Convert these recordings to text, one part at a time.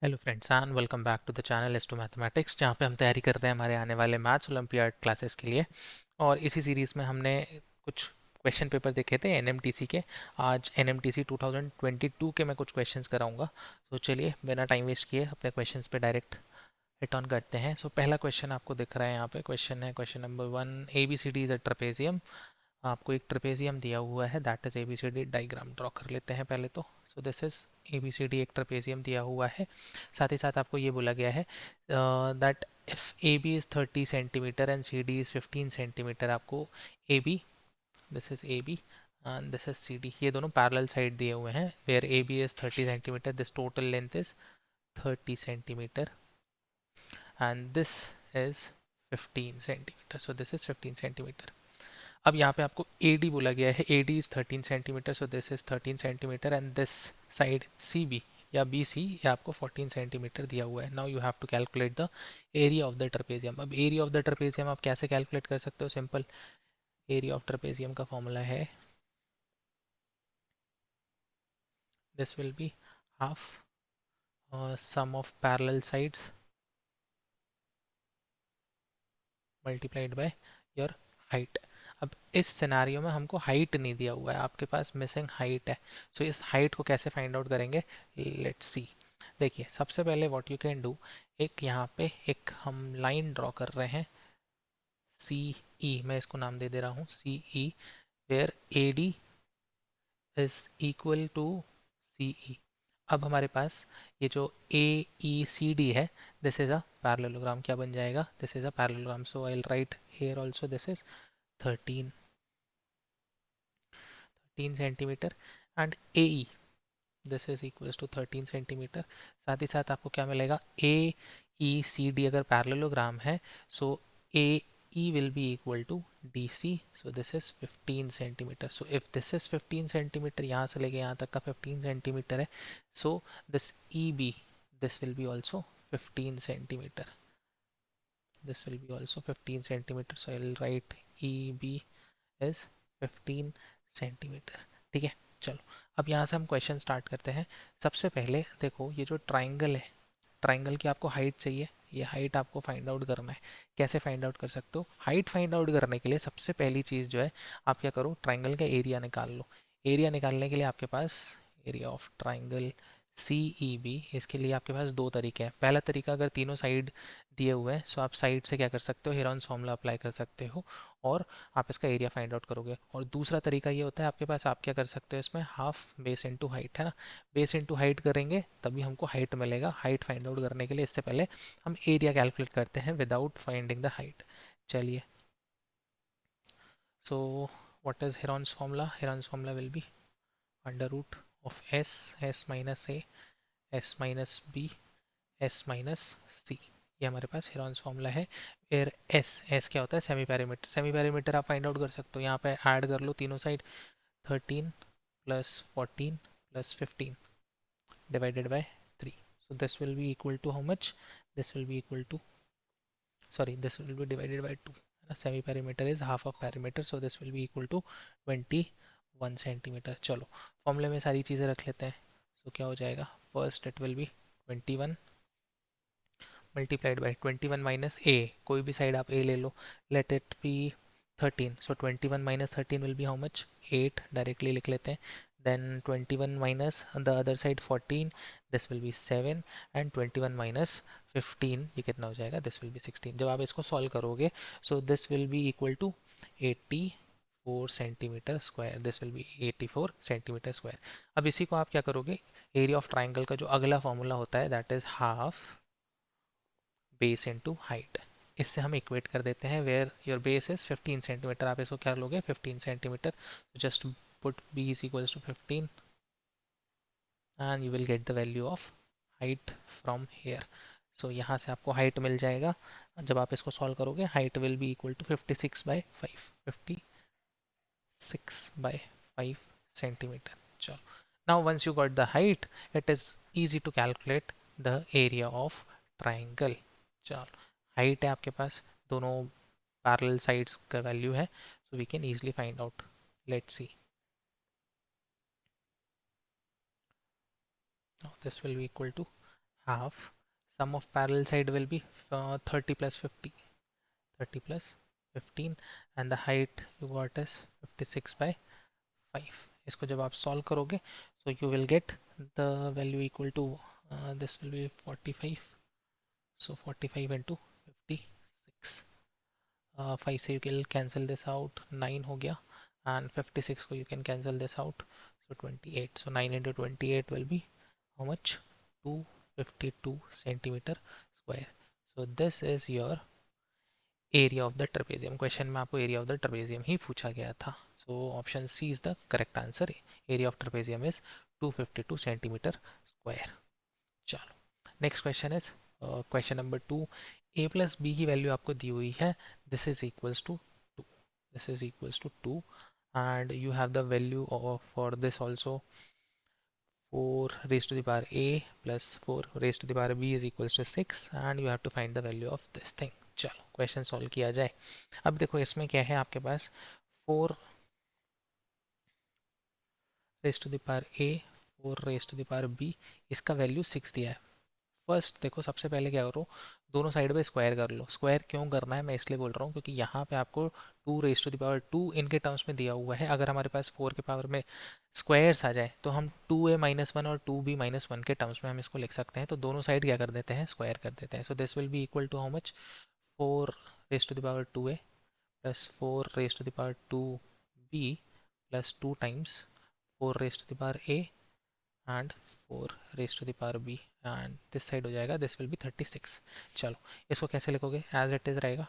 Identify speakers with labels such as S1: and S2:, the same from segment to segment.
S1: Hello friends and welcome back to the channel S two mathematics, जहाँ पे हम तैयारी कर रहे हैं हमारे आने वाले मैथ्स ओलंपियाड क्लासेस के लिए। और इसी सीरीज़ में हमने कुछ क्वेश्चन पेपर देखे थे एनएमटीसी के। आज एनएमटीसी 2022 के मैं कुछ क्वेश्चंस कराऊंगा। तो चलिए बिना टाइम वेस्ट किए अपने क्वेश्चंस पे डायरेक्ट हिट ऑन करते हैं। सो पहला क्वेश्चन आपको दिख रहा है यहाँ पे। क्वेश्चन है question number 1, A B C D is a trapezium. आपको एक ट्रेपेजियम दिया हुआ है, that is ABCD. Diagram draw कर लेते हैं पहले तो। सो दिस इज एबीसीडी, एक ट्रेपेजियम दिया हुआ है। साथ ही साथ आपको ये बोला गया है that if A B is 30 centimetre and C D is 15 centimetre, आपको A B, this is A B and this is C D, ये दोनों पैरेलल साइड दिए हुए हैं। Where A B is 30 centimetre, this total length is 30 centimetre and this is 15 centimetre. So this is 15 centimetre. अब यहाँ पे आपको AD बोला गया है, AD is 13 centimetre, so this is 13 centimetre and this side CB या BC या आपको 14 सेंटीमीटर दिया हुआ है। Now you have to calculate the area of the trapezium. अब एरिया ऑफ द ट्रेपेजियम आप कैसे कैलकुलेट कर सकते हो? सिंपल, एरिया ऑफ ट्रेपेजियम का फॉर्मूला है, this will be half sum of parallel sides multiplied by your height. अब इस सिनेरियो में हमको हाइट नहीं दिया हुआ है, आपके पास मिसिंग हाइट है। सो इस हाइट को कैसे फाइंड आउट करेंगे? Let's see. देखिए सबसे पहले व्हाट यू कैन डू, एक यहाँ पे एक हम लाइन ड्रॉ कर रहे हैं, सी ई, मैं इसको नाम दे दे रहा हूँ C E, where A D is equal to C E. अब हमारे पास ये जो ए ई सी डी है, दिस इज अ पैरेललोग्राम। क्या बन जाएगा? This is a parallelogram. So I will write here also this is 13 centimetre and A E, this is equals to 13 centimetre. साथ ही साथ आपको क्या मिलेगा? ए ई सी डी अगर पैरेललोग्राम है, so A E will be equal to D C. So this is 15 centimetre. So if this is 15 centimetre, यहाँ से लेके यहाँ तक का 15 सेंटीमीटर है, so this E B, this will be also 15 centimetre, this will be also 15 centimeter. So I'll write EB is 15 centimetre. ठीक है, चलो अब यहाँ से हम क्वेश्चन स्टार्ट करते हैं। सबसे पहले देखो, ये जो ट्राइंगल है, ट्राइंगल की आपको हाइट चाहिए। ये हाइट आपको फाइंड आउट करना है। कैसे फाइंड आउट कर सकते हो? हाइट फाइंड आउट करने के लिए सबसे पहली चीज़ जो है, आप क्या करो, ट्राइंगल का एरिया निकाल लो। एरिया निकालने के लिए आपके पास area of triangle C E B, इसके लिए आपके पास दो तरीके हैं। पहला तरीका, अगर तीनों साइड दिए हुए हैं, सो आप साइड से क्या कर सकते हो, हेरॉन्स फॉर्मूला अप्लाई कर सकते हो और आप इसका एरिया फाइंड आउट करोगे। और दूसरा तरीका ये होता है आपके पास, आप क्या कर सकते हो इसमें, हाफ बेस इनटू हाइट, है ना। बेस इनटू हाइट करेंगे तभी हमको हाइट मिलेगा। हाइट फाइंड आउट करने के लिए इससे पहले हम एरिया कैलकुलेट करते हैं विदाउट फाइंडिंग द हाइट। चलिए, so what is Heron's formula? Heron's formula will be under root of S, S minus A, S minus B, S minus C. ये हमारे पास हेरॉन्स फॉर्मूला है। फिर एस, एस क्या होता है? Semi parameter. सेमी पैरामीटर आप find out कर सकते हो, यहाँ पे ऐड कर लो तीनों side, 13 plus 14 plus 15 divided by 3. So this will be equal to how much? This will be equal to, sorry, this will be divided by 2. Semi perimeter is half of perimeter, so this will be equal to 21 centimetre. चलो फॉर्मूले में सारी चीज़ें रख लेते हैं। सो क्या हो जाएगा? First it will be 21 multiplied by 21 minus A, कोई भी साइड आप ए ले लो, let it be 13। So 21 minus 13 will be how much? 8, directly लिख लेते हैं। then 21 minus the other side 14, this will be 7 and 21 minus 15, ये कितना हो जाएगा? this will be 16। जब आप इसको सॉल्व करोगे, so this will be equal to 84 centimetre square, this will B 84 centimetre square. अब इसी को आप क्या करोगे, एरिया ऑफ ट्राइंगल का जो अगला फॉर्मूला होता है, that is half base into height. इससे हम इक्वेट कर देते हैं, where your base is 15 centimetre, आप इसको क्या लोगे? 15 centimetre. Just put b is equals to 15 and you will get the value of height from here. So यहाँ से आपको हाइट मिल जाएगा। जब आप इसको सॉल्व करोगे, height will be equal to 56 by 5, 56 by 5 centimetre. चलो, now once you got the height, it is easy to calculate the area of triangle। चलो, हाइट है आपके पास, दोनों पैरेलल साइड्स का वैल्यू है, so we can easily find out। let's see, now this will be equal to half. Sum of parallel side will be 30 plus 50, 30 plus 15, and the height you got is 56 by 5. इसको जब आप solve करोगे, so you will get the value equal to this will be 45. So 45 into 56. 5 से you can cancel this out, 9 हो गया, and 56 को you can cancel this out, so 28. So 9 into 28 will be how much? 252 centimeter square. So this is your area of the trapezium. Question में आपको area of the trapezium ही पूछा गया था. So option C is the correct answer. Area of trapezium is 252 centimeter square. चलो, next question is question number 2. a plus b की value आपको दी हुई है. This is equals to 2. This is equals to 2 and you have the value of for this also 4 raised to the power a plus 4 raised to the power b is equals to 6 and you have to find the value of this thing. चलो question solve किया जाए. अब देखो इसमें क्या है आपके पास 4 raised to the power a 4 raised to the power b, इसका वैल्यू 6 दिया है. फर्स्ट देखो सबसे पहले क्या करो, दोनों साइड पे स्क्वायर कर लो. स्क्वायर क्यों करना है मैं इसलिए बोल रहा हूँ क्योंकि यहाँ पे आपको 2 रेज टू द पावर 2 इनके टर्म्स में दिया हुआ है. अगर हमारे पास 4 के पावर में स्क्वायर्स आ जाए तो हम 2a-1 और 2b-1 के टर्म्स में हम इसको लिख सकते हैं. तो दोनों साइड क्या कर देते हैं, स्क्वायर कर देते हैं. So this will be equal to how much, 4 raise to the power 2a plus 4 raise to the power 2b plus 2 times 4 raise to the power a and 4 raise to the power b and this side हो जाएगा, this will B 36. चलो इसको कैसे लिखोगे, as it is रहेगा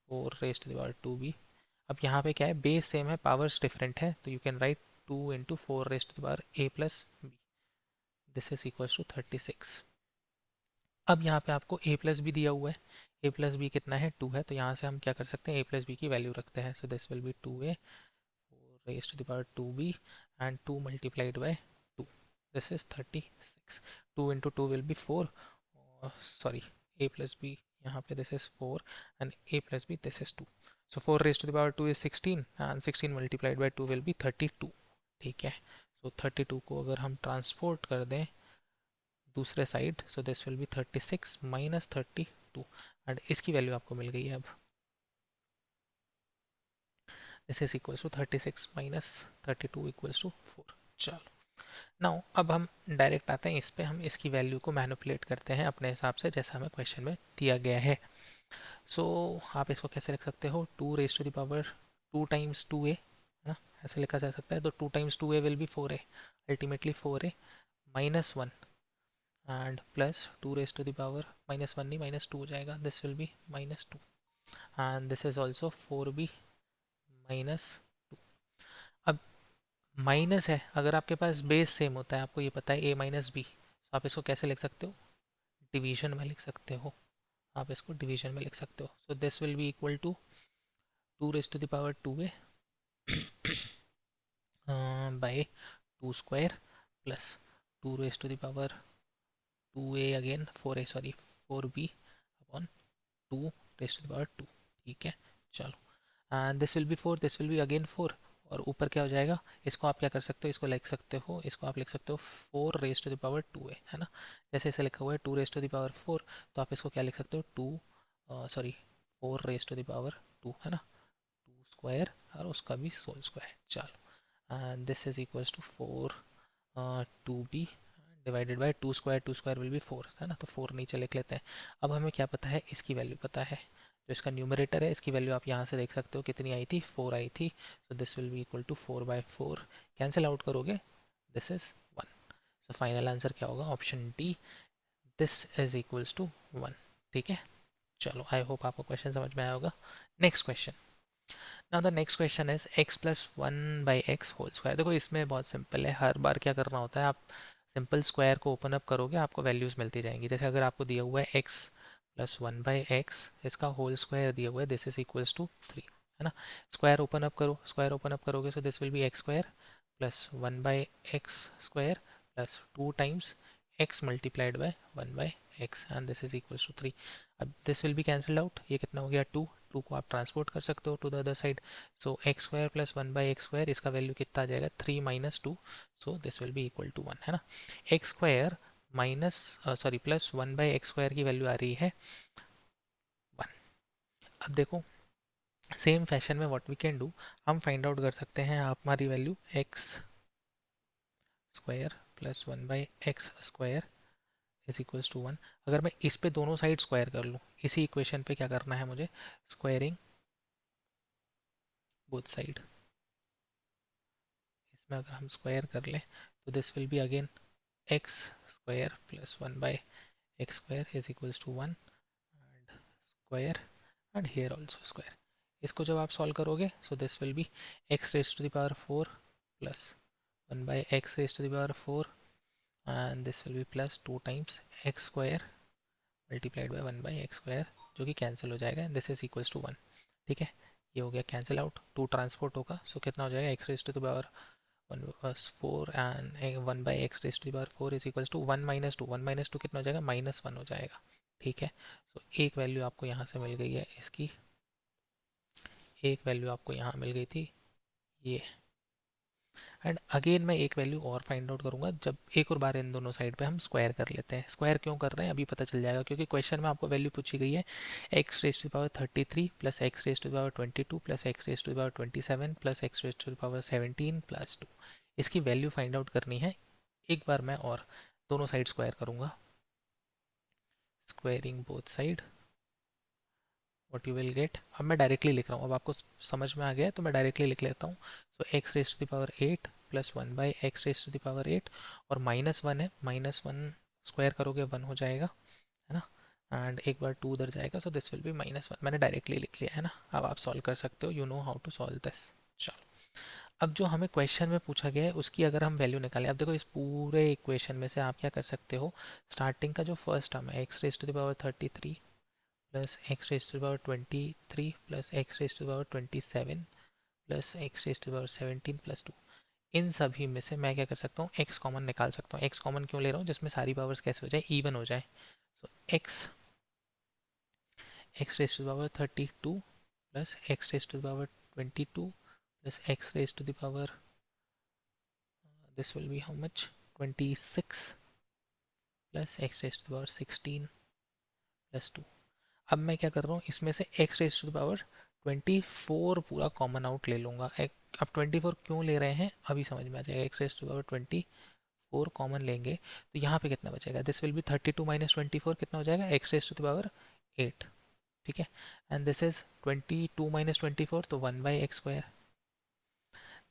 S1: 4 raise to the power 2b. अब यहाँ पे क्या है, बेस सेम है, पावर्स डिफरेंट है, तो you can write 2 into 4 raise to the power a plus b. This is equals to 36. अब यहाँ पे आपको a प्लस बी दिया हुआ है. a प्लस बी कितना है, 2 है, तो यहाँ से हम क्या कर सकते हैं, a प्लस बी की वैल्यू रखते हैं. So this will B 2a 4 raised to the power 2b and 2 multiplied by 2. This is 36. 2 into 2 will be 4. Sorry, a plus b यहाँ पे this is 4 and a plus b this is 2. So 4 raised to the power 2 is 16 and 16 multiplied by 2 will be 32. ठीक है. So 32 को अगर हम transport कर दें दूसरे side, so this will be 36 minus 32 and इसकी वैल्यू आपको मिल गई है. अब this is equals to 36 minus 32 equals to 4. चलो नाउ अब हम डायरेक्ट आते हैं इस पे, हम इसकी वैल्यू को मैनिपुलेट करते हैं अपने हिसाब से जैसा हमें क्वेश्चन में दिया गया है. सो आप इसको कैसे लिख सकते हो, 2 raise to the power 2 times 2a है ना, ऐसे लिखा जा सकता है. तो 2 times 2a will be 4a, ultimately 4a minus 1 and plus 2 raise to the power minus 1 नहीं माइनस 2 हो जाएगा, this will be minus 2 and this is also 4b minus 2. अब माइनस है, अगर आपके पास बेस सेम होता है, आपको ये पता है a माइनस बी, तो आप इसको कैसे लिख सकते हो, डिवीजन में लिख सकते हो. आप इसको डिवीजन में लिख सकते हो. So this will be equal to 2 raise to the power 2a by 2 square plus 2 raise to the power 2a again 4a sorry 4b upon 2 raise to the power 2. ठीक है. चलो and this will be 4, this will be again 4 और ऊपर क्या हो जाएगा, इसको आप क्या कर सकते हो, इसको लिख सकते हो, इसको आप लिख सकते हो 4 raise to the power 2a है ना. जैसे इसे लिखा हुआ है 2 रेज टू द पावर 4, तो आप इसको क्या लिख सकते हो 4 रेज टू द पावर 2 है ना, 2 स्क्वायर और उसका भी सोल स्क्वायर. चलो and this is equals to 4 2b divided by 2 square will be 4 है ना, तो 4 नीचे लिख लेते हैं. अब हमें क्या पता है, इसकी वैल्यू पता है, जो इसका न्यूमरेटर है इसकी वैल्यू आप यहाँ से देख सकते हो कितनी आई थी, 4 आई थी. So this will be equal to 4/4, cancel out करोगे this is 1. So final answer क्या होगा, option D, this is equals to 1. ठीक है. चलो आई होप आपको क्वेश्चन समझ में आया होगा. Next question. Now the next question is x plus 1/x whole square. देखो इसमें बहुत सिंपल है, हर बार क्या करना होता है, आप सिंपल स्क्वायर को ओपन अप करोगे आपको वैल्यूज़ मिलती जाएंगी. जैसे अगर आपको दिया हुआ है x प्लस 1/x, इसका होल स्क्वायर दिया हुआ है, दिस इज इक्वल्स टू 3 है ना. स्क्वायर ओपन अप करो, स्क्वायर ओपन अप करोगे so this will be x square plus 1/x square plus 2 times x multiplied by 1/x and this is equals to 3. अब this will be cancelled out, ये कितना हो गया 2, 2 को आप transport कर सकते हो to the other side. So x square plus 1/x square, इसका वैल्यू कितना आ जाएगा 3 minus 2, so this will be equal to 1 है ना. x square minus sorry plus 1/x² की वैल्यू आ रही है 1। अब देखो सेम फैशन में व्हाट वी कैन डू, हम फाइंड आउट कर सकते हैं आप हमारी value x² plus 1/x² is equals to 1। अगर मैं इस पे दोनों साइड स्क्वायर कर लूँ, इसी इक्वेशन पे क्या करना है मुझे, स्क्वायरिंग बोथ साइड। इसमें अगर हम स्क्वायर कर लें तो this will be again x² plus 1/x² is equals to 1 and square and here also square. इसको जब आप सॉल्व करोगे so this will be x raise to the power 4 plus 1/x raise to the power 4 and this will be plus 2 times x² multiplied by 1/x² जो कि cancel हो जाएगा, this is equals to 1। ठीक है, ये हो गया कैंसिल आउट, 2 ट्रांसपोर्ट होगा, सो कितना हो जाएगा x raise to the power 4 and 1/x raise to the power 4 is equals to 1 minus 2, 1 minus 2 कितना हो जाएगा, -1 हो जाएगा। ठीक है, सो एक वैल्यू आपको यहाँ से मिल गई है इसकी, एक वैल्यू आपको यहाँ मिल गई थी ये, एंड अगेन मैं एक वैल्यू और फाइंड आउट करूंगा जब एक और बार इन दोनों साइड पे हम स्क्वायर कर लेते हैं। स्क्वायर क्यों कर रहे हैं अभी पता चल जाएगा, क्योंकि क्वेश्चन में आपको वैल्यू पूछी गई है x raise to power 33 plus x raise to power 22 plus x raise to power 27 plus x raise to power 17 plus 2। इसकी वैल्यू फाइंड आउट करनी है। एक बार मैं और दोनों साइड स्क्वायर करूंगा, squaring both side, what you will gate. अब मैं डायरेक्टली लिख रहा हूँ, अब आपको समझ में आ गया है तो मैं डायरेक्टली लिख लेता हूँ। So X raise to the power 8 plus 1/x raise to the power 8 और -1 है, -1 स्क्वायर करोगे 1 हो जाएगा, है ना, एंड एक बार 2 उधर जाएगा, सो दिस विल बी -1। मैंने डायरेक्टली लिख लिया है ना, अब आप सॉल्व कर सकते हो, you know how to solve this. चलो, अब जो हमें क्वेश्चन में पूछा गया है उसकी अगर हम वैल्यू निकालें, अब देखो इस पूरे इक्वेशन में से आप क्या कर सकते हो, स्टार्टिंग का जो फर्स्ट टर्म है x raise to the power 33 plus x raise to the power 23 plus x raise to the power 27 plus x raise to the power 17 plus 2, इन सभी में से मैं क्या कर सकता हूँ, x कॉमन निकाल सकता हूँ। x कॉमन क्यों ले रहा हूँ, जिसमें सारी पावर्स कैसे हो जाए, इवन हो जाए। So x raise to the power 32 plus x raise to the power 22 plus x raise to the power this will be how much 26 plus x raise to the power 16 plus 2। अब मैं क्या कर रहा हूँ, इसमें से x raise to the power 24 पूरा common out ले लूँगा। अब 24 क्यों ले रहे हैं अभी समझ में आ जाएगा, x raise to the power 24 common लेंगे तो यहाँ पे कितना बचेगा, दिस विल बी 32 माइनस 24 कितना हो जाएगा, x raise to the power 8। ठीक है, एंड दिस इज 22 माइनस 24 तो 1/x²।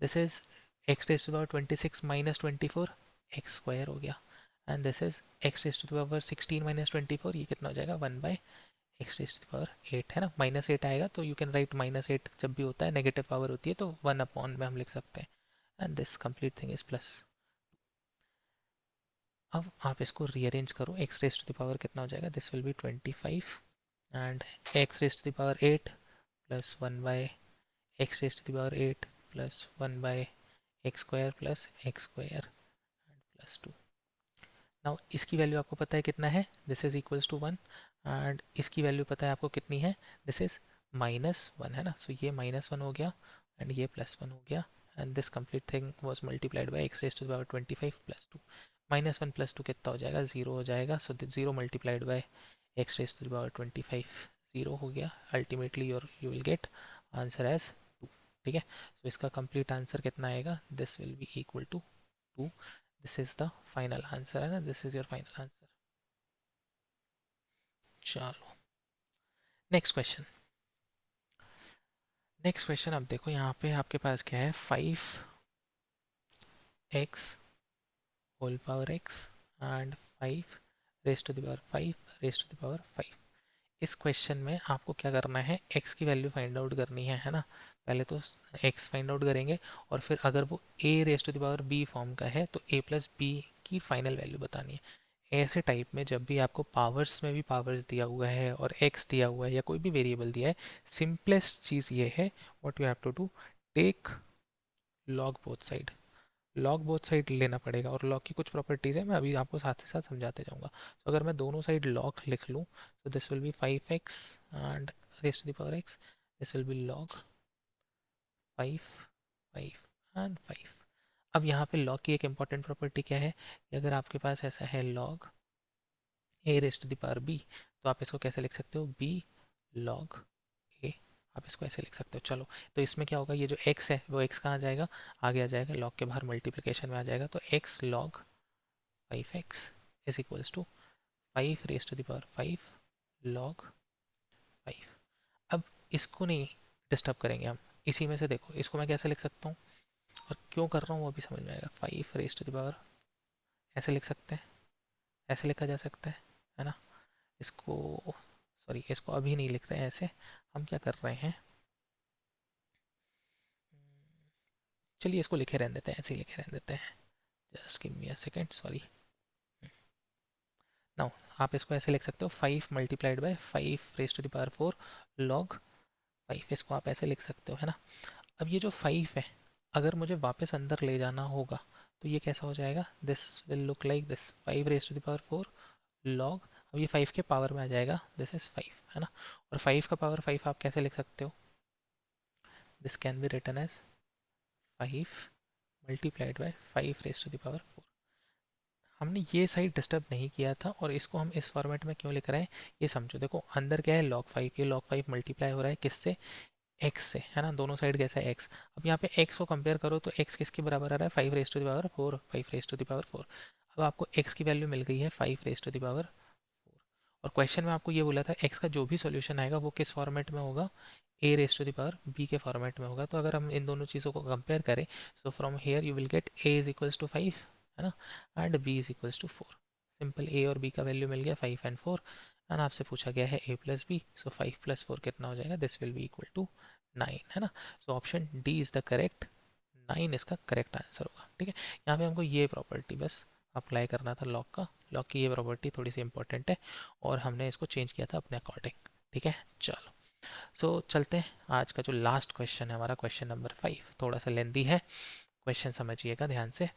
S1: This is x raise to the power 26 minus 24 x² हो गया, and this is x raise to the power 16 minus 24, ये कितना हो जाएगा 1/x raise to the power 8, है ना, -8 आएगा तो यू कैन राइट -8, जब भी होता है नेगेटिव पावर होती है तो 1 अपॉन में हम लिख सकते हैं, and this complete thing is plus. अब आप इसको रीअरेंज करो, x raise to the power कितना हो जाएगा, this will be 25 and x raise to the power 8 plus 1/x raise to the power 8 plus 1/x² plus x² and plus 2। Now इसकी value आपको पता है कितना है, this is equals to 1, and इसकी वैल्यू पता है आपको कितनी है, दिस इज -1, है ना, सो ये -1 हो गया एंड ये +1 हो गया, and this complete thing was multiplied by x raise to the power 25 plus 2। -1 plus 2 कितना हो जाएगा, 0 हो जाएगा, so 0 multiplied by x raise to the power 25 0 हो गया, ultimately you will get answer as 2। ठीक है, सो इसका कंप्लीट आंसर कितना आएगा, this will be equal to 2। This is the final answer, है ना, this is your final answer. चलो नेक्स्ट क्वेश्चन। नेक्स्ट क्वेश्चन, अब देखो यहाँ पे आपके पास क्या है, 5x whole power x and 5 raise to the power 5 raise to the power 5। इस क्वेश्चन में आपको क्या करना है, x की वैल्यू फाइंड आउट करनी है ना, पहले तो x फाइंड आउट करेंगे और फिर अगर वो a raise to the power b form का है तो a प्लस बी की फाइनल वैल्यू बतानी है। ऐसे टाइप में जब भी आपको पावर्स में भी पावर्स दिया हुआ है और x दिया हुआ है या कोई भी वेरिएबल दिया है, सिंपलेस्ट चीज़ ये है, what you have to do, take log both side. Log both side लेना पड़ेगा और लॉग की कुछ प्रॉपर्टीज़ है, मैं अभी आपको साथ ही साथ समझाते जाऊँगा। तो अगर मैं दोनों साइड लॉग लिख लूँ तो this will be 5x and raise to the power x, this will be log 5 5 and 5। अब यहाँ पे लॉग की एक इंपॉर्टेंट प्रॉपर्टी क्या है कि अगर आपके पास ऐसा है log a raised to the power b, तो आप इसको कैसे लिख सकते हो, बी लॉग ए, आप इसको ऐसे लिख सकते हो। चलो, तो इसमें क्या होगा, ये जो x है वो x कहाँ जाएगा, आगे आ जाएगा, लॉग के बाहर मल्टीप्लिकेशन में आ जाएगा, तो x log 5x is equals to 5 raised to the power 5 log 5। अब इसको नहीं डिस्टर्ब करेंगे हम, इसी में से देखो इसको मैं कैसे लिख सकता हूँ और क्यों कर रहा हूँ वो भी समझ में आएगा। 5 रेस्ट टू द पावर ऐसे लिख सकते हैं, ऐसे लिखा जा सकता है ना। इसको, सॉरी, इसको अभी नहीं लिख रहे हैं ऐसे, हम क्या कर रहे हैं, चलिए इसको लिखे रहने देते हैं, ऐसे ही लिखे रहने देते हैं। Just give me a second, sorry. Now आप इसको ऐसे लिख सकते हो, 5 multiplied by 5 raise to the power 4 log 5, इसको आप ऐसे लिख सकते हो, है ना। अब ये जो 5 है, अगर मुझे वापस अंदर ले जाना होगा तो ये कैसा हो जाएगा, this will look like this, 5 raise to the power 4 log, अब ये 5 के पावर में आ जाएगा, दिस इज 5, है ना। और 5 का पावर 5 आप कैसे लिख सकते हो, this can be written as 5 multiplied by 5 raise to the power 4। हमने ये साइड डिस्टर्ब नहीं किया था और इसको हम इस फॉर्मेट में क्यों लिख रहे हैं, ये समझो। देखो अंदर क्या है, log 5, ये log 5 मल्टीप्लाई हो रहा है किससे, x से, है ना। दोनों साइड कैसा है, x। अब यहाँ पे x को कंपेयर करो तो x किसके बराबर आ रहा है, 5 raise to the power 4, 5 raise to the power 4। अब आपको x की वैल्यू मिल गई है 5 रेज टू द पावर 4, और क्वेश्चन में आपको ये बोला था x का जो भी सॉल्यूशन आएगा वो किस फॉर्मेट में होगा, a raise to the power b के फॉर्मेट में होगा। तो अगर हम इन दोनों चीज़ों को कंपेयर करें, so from here you will get a is equals to 5, है ना, and b is equals to 4। Simple, a और b का वैल्यू मिल गया 5 एंड 4, एंड आपसे पूछा गया है a plus b, so 5 plus 4 कितना हो जाएगा, this will be equal to 9, है ना। So option D is the correct, 9 इसका करेक्ट आंसर होगा। ठीक है, यहाँ पे हमको ये प्रॉपर्टी बस अप्लाई करना था लॉग का, लॉग की ये प्रॉपर्टी थोड़ी सी इंपॉर्टेंट है और हमने इसको चेंज किया था अपने अकॉर्डिंग। ठीक है, चलो, सो चलते हैं। आज का जो लास्ट क्वेश्चन है हमारा, क्वेश्चन नंबर 5, थोड़ा सा लेंदी है, क्वेश्चन समझिएगा ध्यान से।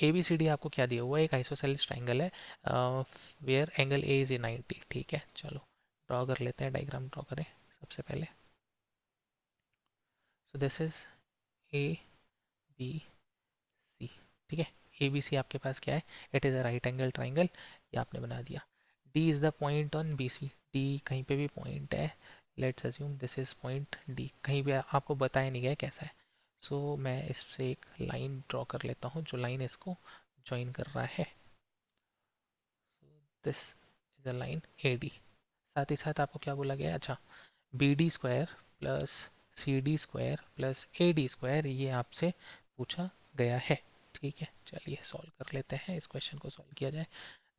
S1: ए बी सी डी आपको क्या दिया हुआ है, एक आइसोसेलेस ट्राइंगल है where angle A is a 90। ठीक है, चलो ड्रॉ कर लेते हैं, डायग्राम ड्रॉ करें सबसे पहले। So this is A B C. ठीक है, ए बी सी आपके पास क्या है, it is a right angle triangle, ये आपने बना दिया। D is the point on B C, D कहीं पे भी पॉइंट है, let's assume this is point D, कहीं भी आपको बताया नहीं गया कैसा है। सो मैं इससे एक लाइन ड्रॉ कर लेता हूँ जो लाइन इसको ज्वाइन कर रहा है, this is a line A D. साथ ही साथ आपको क्या बोला गया है, अच्छा, B D square plus C D square plus A D square, ये आपसे पूछा गया है। ठीक है, चलिए सॉल्व कर लेते हैं, इस क्वेश्चन को सॉल्व किया जाए।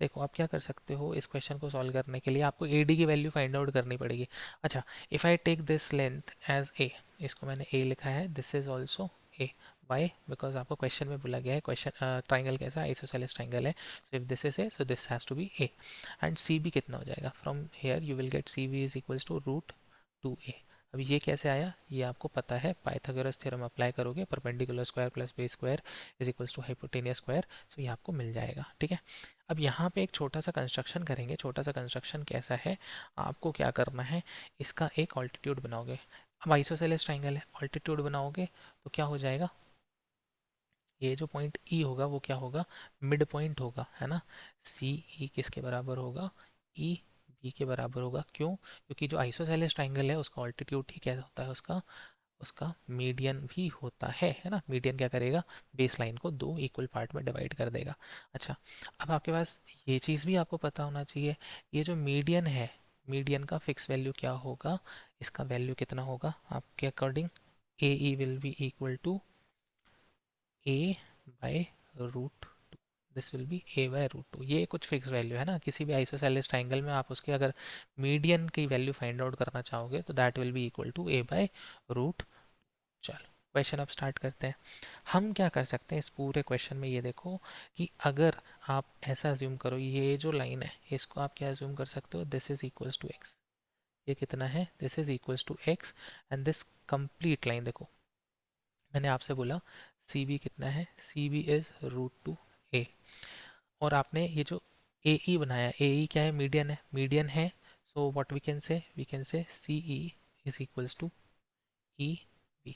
S1: देखो आप क्या कर सकते हो, इस क्वेश्चन को सॉल्व करने के लिए आपको ए डी की वैल्यू फाइंड आउट करनी पड़ेगी। अच्छा, if I take this length as A, इसको मैंने ए लिखा है, this is also A, why, because आपको क्वेश्चन में बोला गया है, क्वेश्चन ट्राइंगल कैसा, आइसोसेलेस ट्राइंगल है, so if this is A, so this has to be A. And C B कितना हो जाएगा, from here you will get C B is equals to root 2a। अब ये कैसे आया, ये आपको पता है, पाइथागोरस थ्योरम अप्लाई करोगे, perpendicular square plus base square is equals to hypotenuse square, so ये आपको मिल जाएगा। ठीक है, अब यहाँ पे एक छोटा सा कंस्ट्रक्शन करेंगे, छोटा सा कंस्ट्रक्शन कैसा है, आपको क्या करना है, इसका एक ऑल्टीट्यूड बनाओगे। अब आइसोसेलेस ट्राइंगल है, ऑल्टीट्यूड बनाओगे तो क्या हो जाएगा, ये जो पॉइंट ई होगा वो क्या होगा, मिड पॉइंट होगा, है ना। सी ई किसके बराबर होगा, ई बी के बराबर होगा। क्यों, क्योंकि जो आइसोसेलेस ट्राइंगल है उसका ऑल्टीट्यूड ही क्या होता है, उसका उसका मीडियन भी होता है ना। मीडियन क्या करेगा, बेस लाइन को दो इक्वल पार्ट में डिवाइड कर देगा। अच्छा, अब आपके पास ये चीज़ भी आपको पता होना चाहिए, ये जो मीडियन है, मीडियन का फिक्स वैल्यू क्या होगा, इसका वैल्यू कितना होगा आपके according, A E will be equal to A by root, this will be A by root 2। ये कुछ फिक्स वैल्यू है ना, किसी भी आइसोसेलेस ट्राइंगल में आप उसके अगर मीडियन की वैल्यू फाइंड आउट करना चाहोगे तो that will be equal to A by root. चलो क्वेश्चन अब स्टार्ट करते हैं। हम क्या कर सकते हैं इस पूरे क्वेश्चन में, ये देखो कि अगर आप ऐसा अज्यूम करो, ये जो लाइन है इसको आप क्या अज्यूम कर सकते हो, this is equals to X, ये कितना है, this is equals to X, and this complete line, देखो मैंने आपसे बोला सी बी कितना है, C B is root 2 A, और आपने ये जो ए ई बनाया, ए ई क्या है, मीडियन है, मीडियन है, so what we can say C E is equals to E B,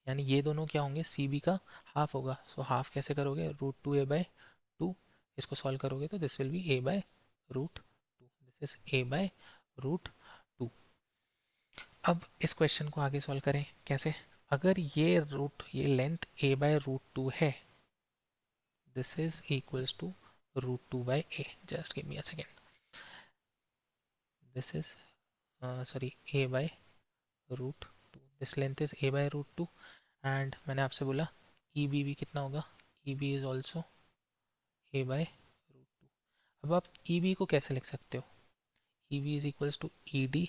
S1: यानी ये दोनों क्या होंगे, सी बी का हाफ होगा। सो हाफ कैसे करोगे, √2a/2, इसको सॉल्व करोगे तो this will B a/√2, this is a/√2। अब इस क्वेश्चन को आगे सॉल्व करें कैसे, अगर ये लेंथ a/√2 है, this is equals to √2/a, just give me a second, this is sorry a/√2, this length is a/√2, and मैंने आपसे बोला ई बी भी कितना होगा, ई बी इज ऑल्सो a/√2। अब आप ई बी को कैसे लिख सकते हो, E B is equals to E D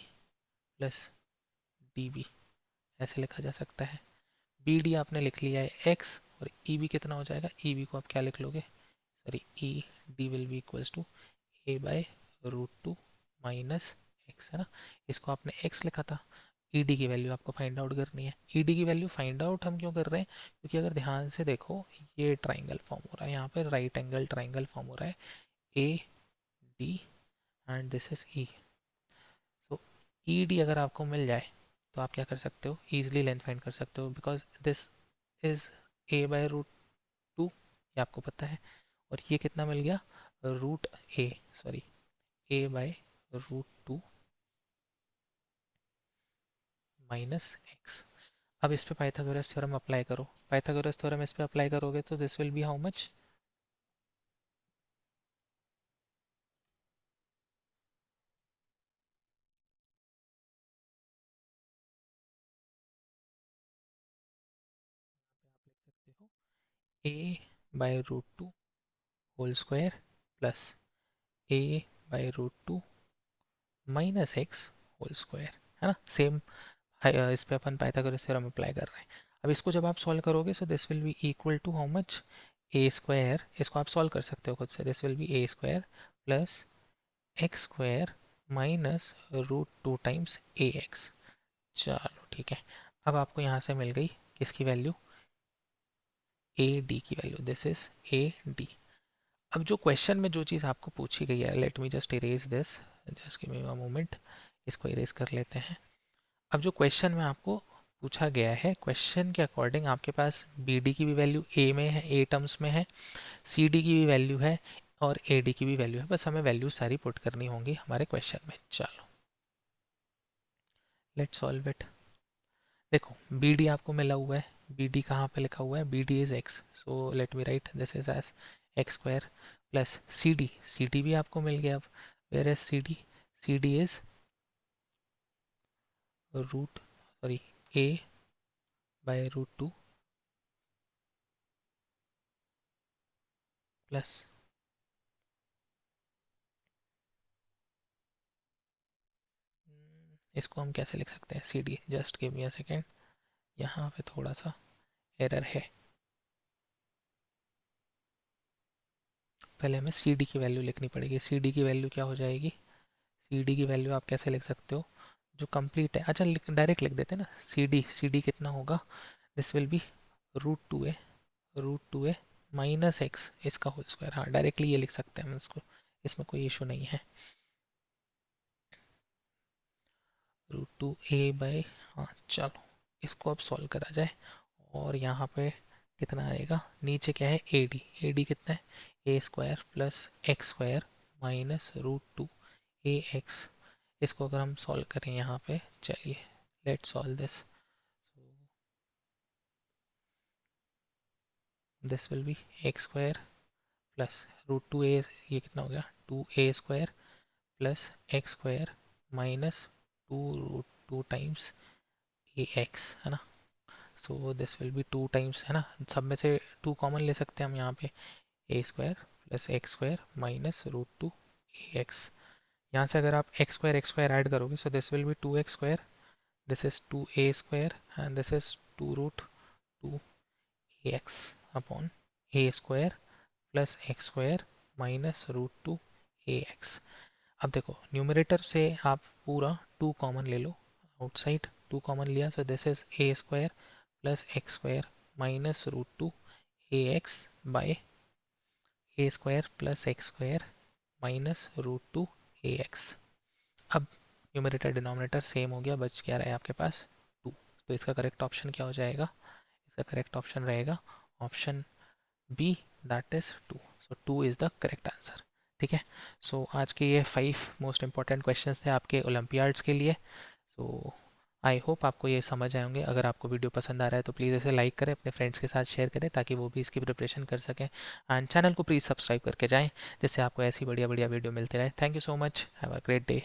S1: plus D B, ऐसे लिखा जा सकता है। बी डी आपने लिख लिया है एक्स, और ई बी कितना हो जाएगा, ई बी को आप क्या लिख लोगे, sorry E D will be equals to a/√2 minus X, है ना। इसको आपने एक्स लिखा था, ई डी की वैल्यू आपको फाइंड आउट करनी है। ई डी की वैल्यू फाइंड आउट हम क्यों कर रहे हैं, क्योंकि अगर ध्यान से देखो ये ट्राइंगल फॉर्म हो रहा है, यहाँ पे राइट एंगल ट्राइंगल फॉर्म हो रहा है, A D and this is E. So E D अगर आपको मिल जाए तो आप क्या कर सकते हो, ईजिली लेंथ फाइंड कर सकते हो, बिकॉज दिस इज a/√2, ये आपको पता है, और ये कितना मिल गया, root A, sorry a/√2 minus X. अब इस पे पाइथागोरस थ्योरम अप्लाई करो, पाइथागोरस थ्योरम इस पे अप्लाई करोगे तो this will be how much, आप लिख सकते हो a/√2 whole square plus a/√2 minus X whole square, है ना। सेम इस पे अपन पाइथागोरस थ्योरम अप्लाई कर रहे हैं। अब इसको जब आप सॉल्व करोगे so this will be equal to how much, A square, इसको आप सॉल्व कर सकते हो खुद से, this will be A square plus X square minus √2 times A X. चलो ठीक है, अब आपको यहाँ से मिल गई किसकी वैल्यू, ए डी की value, this is A D. अब जो क्वेश्चन में जो चीज़ आपको पूछी गई है, let me just erase this, just give me a moment, इसको इरेज कर लेते हैं। अब जो क्वेश्चन में आपको पूछा गया है, क्वेश्चन के अकॉर्डिंग आपके पास बी डी की भी वैल्यू ए में है, ए टर्म्स में है, सी डी की भी वैल्यू है, और ए डी की भी वैल्यू है, बस हमें वैल्यू सारी पुट करनी होंगी हमारे क्वेश्चन में। चलो लेट्स सॉल्व इट। देखो बी डी आपको मिला हुआ है, बी डी कहाँ पे लिखा हुआ है, B D is X, so let me write this is as X square plus C D भी आपको मिल गया। अब where is C D is root, sorry a/√2 plus, इसको हम कैसे लिख सकते हैं, C D, just give me a second, यहाँ पे थोड़ा सा एरर है, पहले हमें सी डी की वैल्यू लिखनी पड़ेगी। सी डी की वैल्यू क्या हो जाएगी, सी डी की वैल्यू आप कैसे लिख सकते हो, जो कंप्लीट है, अच्छा डायरेक्ट लिख देते हैं ना, सी डी कितना होगा, this will B √2a minus x, इसका होल स्क्वायर, हाँ डायरेक्टली ये लिख सकते हैं हम इसको, इसमें कोई इशू नहीं है, √2a/, हाँ चलो इसको अब सॉल्व करा जाए, और यहाँ पे कितना आएगा, नीचे क्या है, ए डी कितना है, A square plus X square minus √2 ax, इसको अगर हम सॉल्व करें यहाँ पे, चलिए let's solve this, this will B x square plus √2a, ये कितना हो गया, 2a² plus X square minus 2√2 times ax, है ना। सो दिस विल बी 2 टाइम्स, है ना, सब में से 2 कॉमन ले सकते हैं हम यहाँ पे, A square plus X square minus √2 ax। यहाँ से अगर आप एक्स स्क्वायर ऐड करोगे so this will B 2x², this is 2a² and this is 2√2 ax upon A square plus X square minus √2 ax। अब देखो न्यूमरेटर से आप पूरा 2 कॉमन ले लो, आउटसाइड 2 कॉमन लिया, so this is a² plus X square minus √2 ax by a² plus X square minus √2 ax। अब numerator denominator same हो गया, बच क्या रहा है आपके पास 2, तो इसका करेक्ट ऑप्शन क्या हो जाएगा, द करेक्ट ऑप्शन रहेगा option B, that is 2. So 2 is the correct answer. ठीक है. सो आज के ये 5 मोस्ट इंपॉर्टेंट क्वेश्चंस थे आपके ओलंपियाड्स के लिए. सो आई होप आपको ये समझ आए होंगे. अगर आपको वीडियो पसंद आ रहा है तो प्लीज़ इसे लाइक करें, अपने फ्रेंड्स के साथ शेयर करें ताकि वो भी इसकी प्रिपरेशन कर सकें. एंड चैनल को प्लीज़ सब्सक्राइब करके जाएं जिससे आपको ऐसी बढ़िया बढ़िया वीडियो मिलती रहे. Thank you so much. Have a great day.